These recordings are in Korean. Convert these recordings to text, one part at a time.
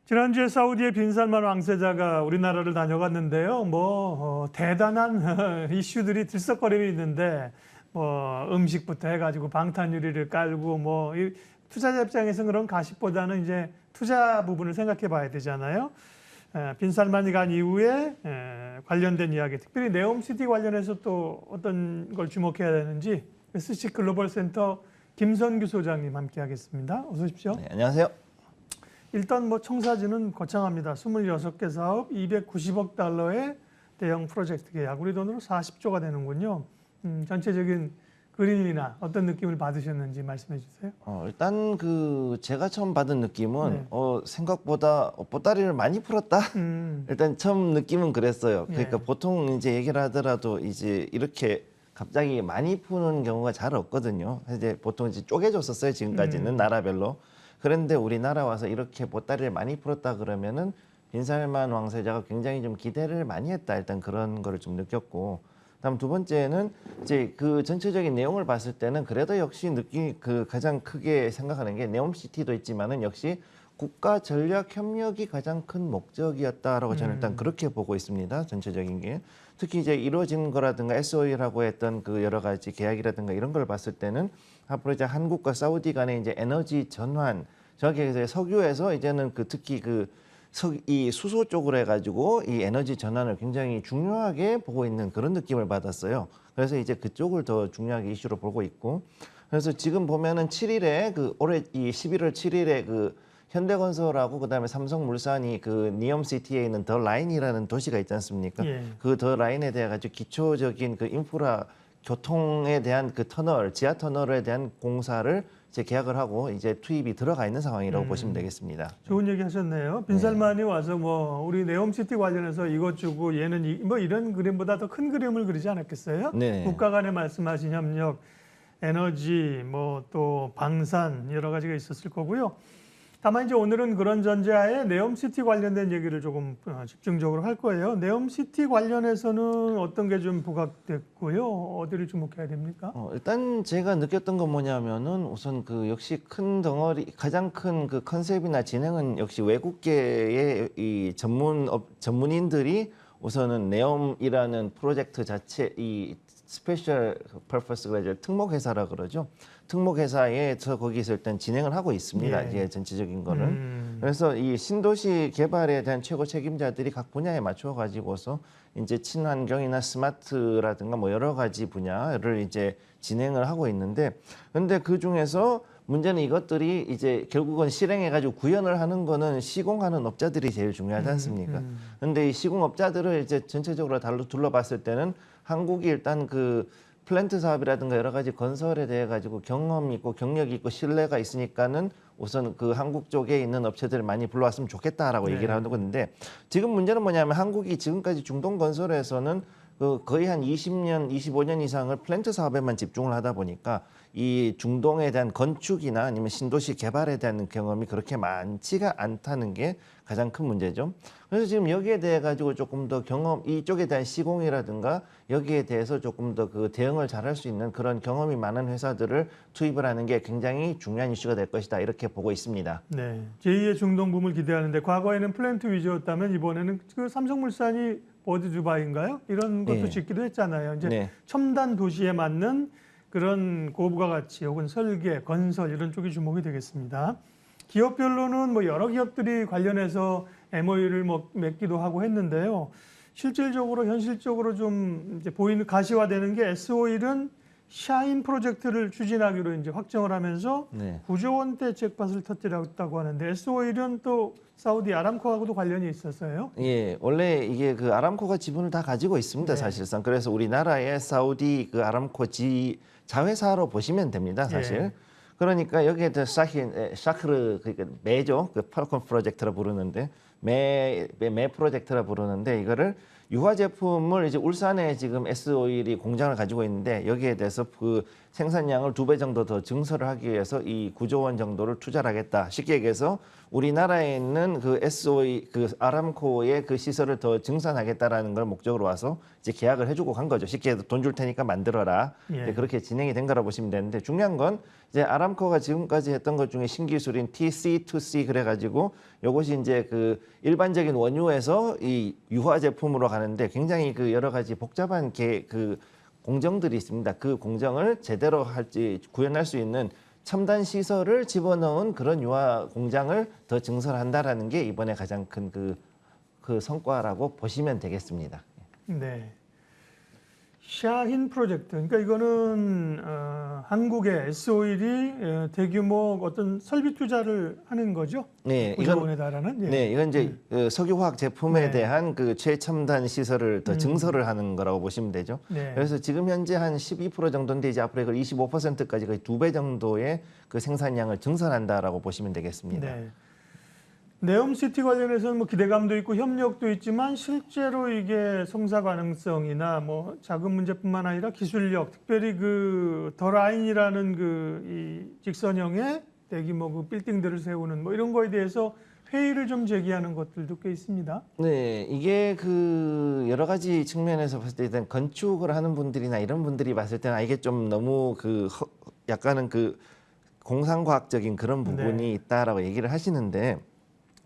지난주에 사우디의 빈살만 왕세자가 우리나라를 다녀갔는데요. 대단한 이슈들이 들썩거리고 있는데 음식부터 해가지고 방탄유리를 깔고 이 투자자 입장에서는 그런 가십보다는 이제 투자 부분을 생각해 봐야 되잖아요. 빈살만이 간 이후에 관련된 이야기, 특별히 네옴시티 관련해서 또 어떤 걸 주목해야 되는지 SC 글로벌 센터 김선규 소장님 함께하겠습니다. 어서 오십시오. 네, 안녕하세요. 일단 청사진은 거창합니다. 26개 사업 290억 달러의 대형 프로젝트 계약. 우리 돈으로 40조가 되는군요. 전체적인 그림이나 어떤 느낌을 받으셨는지 말씀해 주세요. 일단 제가 처음 받은 느낌은 생각보다 보따리를 많이 풀었다. 일단 처음 느낌은 그랬어요. 그러니까 보통 이제 얘기를 하더라도 이제 이렇게 갑자기 많이 푸는 경우가 잘 없거든요. 이제 보통 이제 쪼개줬었어요. 지금까지는 나라별로. 그런데 우리나라 와서 이렇게 보따리를 많이 풀었다 그러면은 빈살만 왕세자가 굉장히 좀 기대를 많이 했다. 일단 그런 거를 좀 느꼈고. 다음 두 번째는 이제 그 전체적인 내용을 봤을 때는 그래도 역시 가장 크게 생각하는 게 네옴시티도 있지만은 역시 국가 전략 협력이 가장 큰 목적이었다라고 저는 일단 그렇게 보고 있습니다. 전체적인 게. 특히 이제 이루어진 거라든가 SOE라고 했던 그 여러 가지 계약이라든가 이런 걸 봤을 때는 앞으로 이제 한국과 사우디 간의 이제 에너지 전환, 저기 이제 석유에서 이제는 특히 이 수소 쪽으로 해가지고 이 에너지 전환을 굉장히 중요하게 보고 있는 그런 느낌을 받았어요. 그래서 이제 그쪽을 더 중요하게 이슈로 보고 있고, 그래서 지금 보면은 7일에 올해 이 11월 7일에 현대건설하고 그다음에 삼성물산이 니엄시티에 있는 더 라인이라는 도시가 있지 않습니까? 그 더 라인에 대해 가지고 기초적인 인프라 교통에 대한 터널, 지하 터널에 대한 공사를 이제 계약을 하고 이제 투입이 들어가 있는 상황이라고 보시면 되겠습니다. 좋은 얘기 하셨네요. 빈살만이 와서 우리 네옴시티 관련해서 이것 주고 얘는 이런 그림보다 더 큰 그림을 그리지 않았겠어요? 네. 국가 간에 말씀하신 협력, 에너지, 또 방산 여러 가지가 있었을 거고요. 다만 이제 오늘은 그런 전제하에 네옴시티 관련된 얘기를 조금 집중적으로 할 거예요. 네옴시티 관련해서는 어떤 게 좀 부각됐고요. 어디를 주목해야 됩니까? 일단 제가 느꼈던 건 뭐냐면은 우선 역시 큰 덩어리, 가장 큰 컨셉이나 진행은 역시 외국계의 이 전문인들이 우선은 네옴이라는 프로젝트 자체, 이 스페셜 퍼포스가 이제 특목회사라 그러죠. 특목회사에서 거기서 일단 진행을 하고 있습니다. 이제 전체적인 거는. 그래서 이 신도시 개발에 대한 최고 책임자들이 각 분야에 맞춰 가지고서 이제 친환경이나 스마트라든가 여러 가지 분야를 이제 진행을 하고 있는데, 근데 그 중에서 문제는 이것들이 이제 결국은 실행해가지고 구현을 하는 거는 시공하는 업자들이 제일 중요하지 않습니까? 근데 이 시공업자들을 이제 전체적으로 둘러봤을 때는 한국이 일단 플랜트 사업이라든가 여러 가지 건설에 대해 가지고 경험이 있고 경력이 있고 신뢰가 있으니까는 우선 한국 쪽에 있는 업체들을 많이 불러왔으면 좋겠다라고 얘기를 하는 건데, 지금 문제는 뭐냐면 한국이 지금까지 중동 건설에서는 거의 한 20년, 25년 이상을 플랜트 사업에만 집중을 하다 보니까 이 중동에 대한 건축이나 아니면 신도시 개발에 대한 경험이 그렇게 많지가 않다는 게 가장 큰 문제죠. 그래서 지금 여기에 대해 가지고 조금 더 이쪽에 대한 시공이라든가 여기에 대해서 조금 더 대응을 잘할 수 있는 그런 경험이 많은 회사들을 투입을 하는 게 굉장히 중요한 이슈가 될 것이다, 이렇게 보고 있습니다. 네, 제2의 중동 붐을 기대하는데 과거에는 플랜트 위주였다면 이번에는 삼성물산이 버드 두바이인가요? 이런 것도 짓기도 했잖아요. 이제 첨단 도시에 맞는 그런 고부가 가치 혹은 설계, 건설 이런 쪽이 주목이 되겠습니다. 기업별로는 여러 기업들이 관련해서 MOU를 맺기도 하고 했는데요. 실질적으로 현실적으로 좀 이제 보이는 가시화되는 게 S-오일은 샤인 프로젝트를 추진하기로 이제 확정을 하면서 9조 원대 잭팟을 터뜨렸다고 하는데, S-오일은 또 사우디 아람코하고도 관련이 있었어요. 예, 원래 이게 아람코가 지분을 다 가지고 있습니다, 사실상. 그래서 우리나라의 사우디 아람코 자회사로 보시면 됩니다, 사실. 그러니까 여기에 샤크르, 그러니까 매죠. 팔콘 프로젝트라 부르는데, 매 프로젝트라 부르는데, 이거를 유화 제품을 이제 울산에 지금 S-오일이 공장을 가지고 있는데 여기에 대해서 그 생산량을 2배 정도 더 증설을 하기 위해서 이 9조 원 정도를 투자를 하겠다. 쉽게 얘기해서 우리나라에 있는 그 S-오일 그 아람코의 그 시설을 더 증산하겠다라는 걸 목적으로 와서 이제 계약을 해주고 간 거죠. 쉽게 해서 돈 줄 테니까 만들어라. 예. 그렇게 진행이 된 거라 보시면 되는데 중요한 건 이제 아람코가 지금까지 했던 것 중에 신기술인 TC2C 그래가지고 요것이 이제 그 일반적인 원유에서 이 유화 제품으로 가는데 굉장히 그 여러 가지 복잡한 그 공정들이 있습니다. 그 공정을 제대로 할지 구현할 수 있는 첨단 시설을 집어넣은 그런 유화 공장을 더 증설한다라는 게 이번에 가장 큰 그 성과라고 보시면 되겠습니다. 네. 샤힌 프로젝트. 그러니까 이거는 한국의 S-오일이 대규모 어떤 설비 투자를 하는 거죠. 네, 9조 원에 달하는. 예. 네, 이건 이제 그 석유화학 제품에 네. 대한 그 최첨단 시설을 더 증설을 하는 거라고 보시면 되죠. 네. 그래서 지금 현재 한 12% 정도인데 이제 앞으로 이걸 25%까지 거의 2배 정도의 그 생산량을 증설한다라고 보시면 되겠습니다. 네. 네옴시티 관련해서는 뭐 기대감도 있고 협력도 있지만 실제로 이게 성사 가능성이나 뭐 자금 문제뿐만 아니라 기술력, 특별히 그 더 라인이라는 그 이 직선형의 대규모 그 빌딩들을 세우는 뭐 이런 거에 대해서 회의를 좀 제기하는 것들도 꽤 있습니다. 네, 이게 그 여러 가지 측면에서 봤을 때 일단 건축을 하는 분들이나 이런 분들이 봤을 때는 이게 좀 너무 약간은 그 공상과학적인 그런 부분이 네. 있다라고 얘기를 하시는데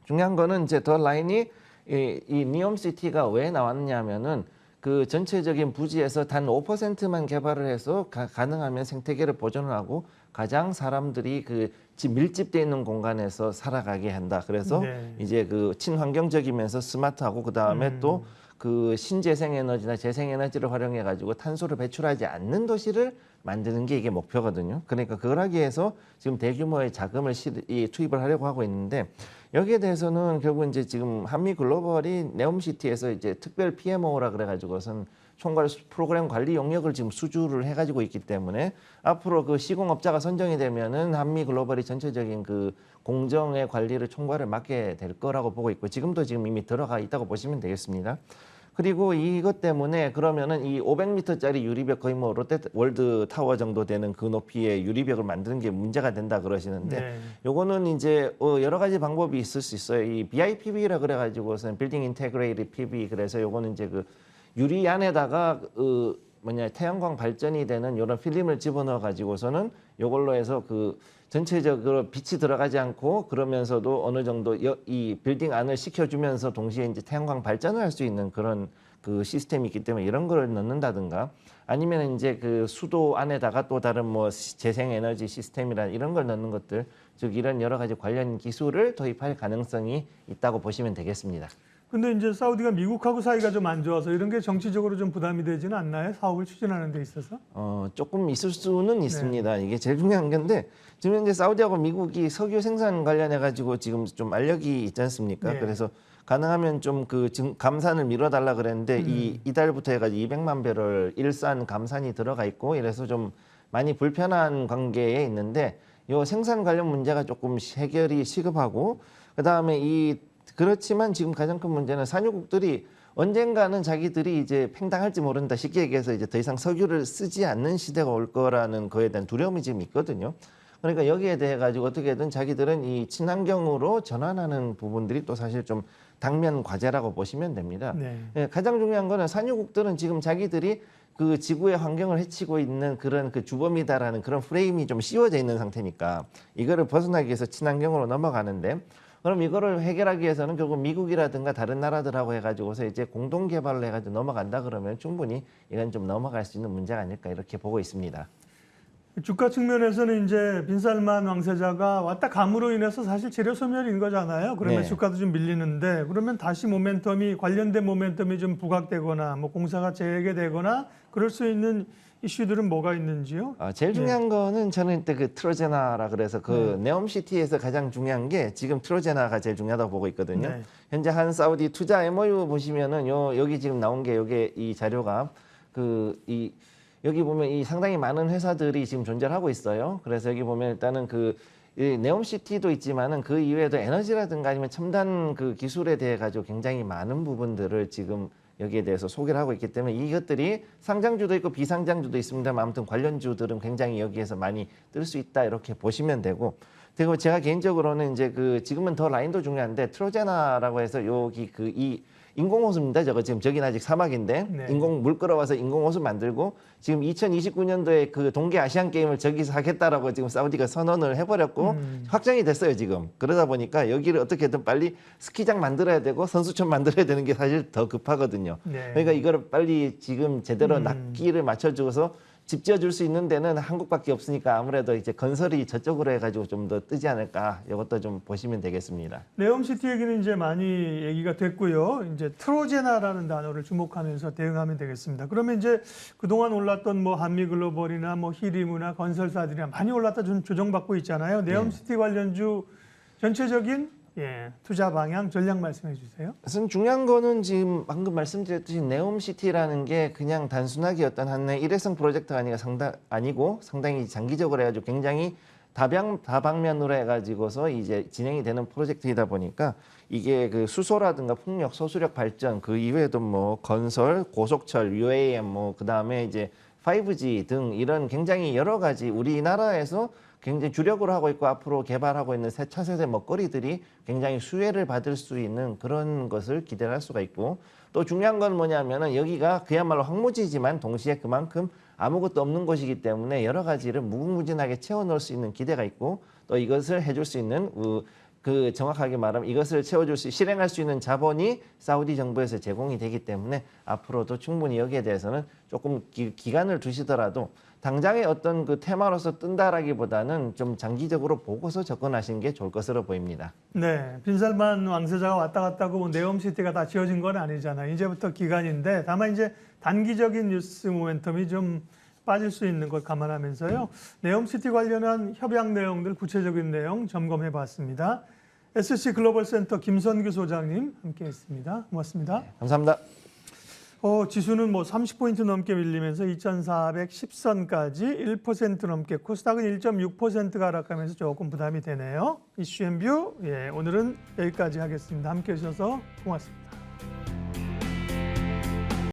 중요한 거는 이제 더 라인이 이 니움시티가 왜 나왔냐면은 그 전체적인 부지에서 단 5%만 개발을 해서 가능하면 생태계를 보존하고 가장 사람들이 그 밀집돼 있는 공간에서 살아가게 한다. 그래서 네. 이제 그 친환경적이면서 스마트하고 그 다음에 또 그 신재생 에너지나 재생 에너지를 활용해 가지고 탄소를 배출하지 않는 도시를 만드는 게 이게 목표거든요. 그러니까 그걸 하기 위해서 지금 대규모의 자금을 투입을 하려고 하고 있는데 여기에 대해서는 결국 이제 지금 한미 글로벌이 네옴시티에서 이제 특별 PMO라 그래가지고선 총괄 프로그램 관리 용역을 지금 수주를 해가지고 있기 때문에 앞으로 그 시공업자가 선정이 되면은 한미 글로벌이 전체적인 그 공정의 관리를 총괄을 맡게 될 거라고 보고 있고 지금도 지금 이미 들어가 있다고 보시면 되겠습니다. 그리고 이것 때문에 그러면은 이 500m짜리 유리벽 거의 뭐 롯데 월드 타워 정도 되는 그 높이의 유리벽을 만드는 게 문제가 된다 그러시는데 네. 요거는 이제 여러 가지 방법이 있을 수 있어요. 이 BIPB라 그래가지고선 빌딩 인테그레이티드 PB 그래서 요거는 이제 그 유리 안에다가 태양광 발전이 되는 이런 필름을 집어넣어 가지고서는 요걸로 해서 그 전체적으로 빛이 들어가지 않고 그러면서도 어느 정도 이 빌딩 안을 식혀주면서 동시에 이제 태양광 발전을 할 수 있는 그런 그 시스템이 있기 때문에 이런 걸 넣는다든가 아니면 이제 그 수도 안에다가 또 다른 뭐 재생 에너지 시스템이나 이런 걸 넣는 것들 즉 이런 여러 가지 관련 기술을 도입할 가능성이 있다고 보시면 되겠습니다. 근데 이제 사우디가 미국하고 사이가 좀 안 좋아서 이런 게 정치적으로 좀 부담이 되지는 않나요? 사업을 추진하는 데 있어서? 조금 있을 수는 있습니다. 이게 제일 중요한 건데 지금 현재 사우디하고 미국이 석유 생산 관련해 가지고 지금 좀 알력이 있지 않습니까? 네. 그래서 가능하면 좀 감산을 미뤄달라 그랬는데 이달부터 해가지고 200만 배럴 일산 감산이 들어가 있고 이래서 좀 많이 불편한 관계에 있는데 요 생산 관련 문제가 조금 해결이 시급하고 그 다음에 그렇지만 지금 가장 큰 문제는 산유국들이 언젠가는 자기들이 이제 팽당할지 모른다. 쉽게 얘기해서 이제 더 이상 석유를 쓰지 않는 시대가 올 거라는 거에 대한 두려움이 지금 있거든요. 그러니까 여기에 대해 가지고 어떻게든 자기들은 이 친환경으로 전환하는 부분들이 또 사실 좀 당면 과제라고 보시면 됩니다. 네. 가장 중요한 거는 산유국들은 지금 자기들이 그 지구의 환경을 해치고 있는 그런 그 주범이다라는 그런 프레임이 좀 씌워져 있는 상태니까 이거를 벗어나기 위해서 친환경으로 넘어가는데 그럼 이거를 해결하기 위해서는 결국 미국이라든가 다른 나라들하고 해가지고서 이제 공동 개발을 해가지고 넘어간다 그러면 충분히 이건 좀 넘어갈 수 있는 문제가 아닐까 이렇게 보고 있습니다. 주가 측면에서는 이제 빈살만 왕세자가 왔다 감으로 인해서 사실 재료 소멸인 거잖아요. 그러면 네. 주가도 좀 밀리는데 그러면 다시 관련된 모멘텀이 좀 부각되거나 뭐 공사가 재개되거나 그럴 수 있는 이슈들은 뭐가 있는지요? 제일 중요한 거는 저는 그때 그 트로제나라 그래서 그 네옴시티에서 가장 중요한 게 지금 트로제나가 제일 중요하다고 보고 있거든요. 네. 현재 한 사우디 투자 MOU 보시면은 여기 지금 나온 게 요게 이 자료가 여기 보면 이 상당히 많은 회사들이 지금 존재를 하고 있어요. 그래서 여기 보면 일단은 이 네옴시티도 있지만은 그 이외에도 에너지라든가 아니면 첨단 그 기술에 대해 가지고 굉장히 많은 부분들을 지금 여기에 대해서 소개를 하고 있기 때문에 이것들이 상장주도 있고 비상장주도 있습니다만 아무튼 관련주들은 굉장히 여기에서 많이 뜰 수 있다 이렇게 보시면 되고, 그리고 제가 개인적으로는 이제 지금은 더 라인도 중요한데 트로제나라고 해서 여기 이 인공호수입니다. 지금 저기는 아직 사막인데 네. 물 끌어와서 인공호수 만들고 지금 2029년도에 그 동계 아시안 게임을 저기서 하겠다라고 지금 사우디가 선언을 해버렸고 확정이 됐어요 지금. 그러다 보니까 여기를 어떻게든 빨리 스키장 만들어야 되고 선수촌 만들어야 되는 게 사실 더 급하거든요. 네. 그러니까 이거를 빨리 지금 제대로 낚기를 맞춰주어서 집 지어줄 수 있는 데는 한국밖에 없으니까 아무래도 이제 건설이 저쪽으로 해가지고 좀 더 뜨지 않을까, 이것도 좀 보시면 되겠습니다. 네옴시티 얘기는 이제 많이 얘기가 됐고요. 이제 트로제나라는 단어를 주목하면서 대응하면 되겠습니다. 그러면 이제 그동안 올랐던 뭐 한미글로벌이나 뭐 히리무나 건설사들이나 많이 올랐다 좀 조정받고 있잖아요. 네옴시티 관련주 전체적인 투자 방향, 전략 말씀해 주세요. 우선 중요한 거는 지금 방금 말씀드렸듯이 네옴시티라는 게 그냥 단순하게 어떤 하나의 일회성 프로젝트가 아니고 상당히 장기적으로 해가지고 굉장히 다방면으로 해가지고서 이제 진행이 되는 프로젝트이다 보니까 이게 그 수소라든가 풍력, 소수력 발전, 그 이외에도 뭐 건설, 고속철, UAM, 뭐 그 다음에 이제 5G 등 이런 굉장히 여러 가지 우리나라에서 굉장히 주력으로 하고 있고 앞으로 개발하고 있는 새 차세대 먹거리들이 굉장히 수혜를 받을 수 있는 그런 것을 기대할 수가 있고, 또 중요한 건 뭐냐면은 여기가 그야말로 황무지지만 동시에 그만큼 아무것도 없는 곳이기 때문에 여러 가지를 무궁무진하게 채워넣을 수 있는 기대가 있고, 또 이것을 해줄 수 있는 정확하게 말하면 이것을 실행할 수 있는 자본이 사우디 정부에서 제공이 되기 때문에 앞으로도 충분히 여기에 대해서는 조금 기간을 두시더라도 당장의 어떤 그 테마로서 뜬다라기보다는 좀 장기적으로 보고서 접근하시는 게 좋을 것으로 보입니다. 네, 빈살만 왕세자가 왔다 갔다 하고 네옴시티가 다 지어진 건 아니잖아요. 이제부터 기간인데 다만 이제 단기적인 뉴스 모멘텀이 좀 빠질 수 있는 것 감안하면서요. 네옴시티 관련한 협약 내용들 구체적인 내용 점검해 봤습니다. SC 글로벌 센터 김선규 소장님 함께했습니다. 고맙습니다. 네, 감사합니다. 지수는 뭐 30포인트 넘게 밀리면서 2,410선까지 1% 넘게, 코스닥은 1.6%가 하락하면서 조금 부담이 되네요. 이슈앤뷰, 오늘은 여기까지 하겠습니다. 함께해 주셔서 고맙습니다.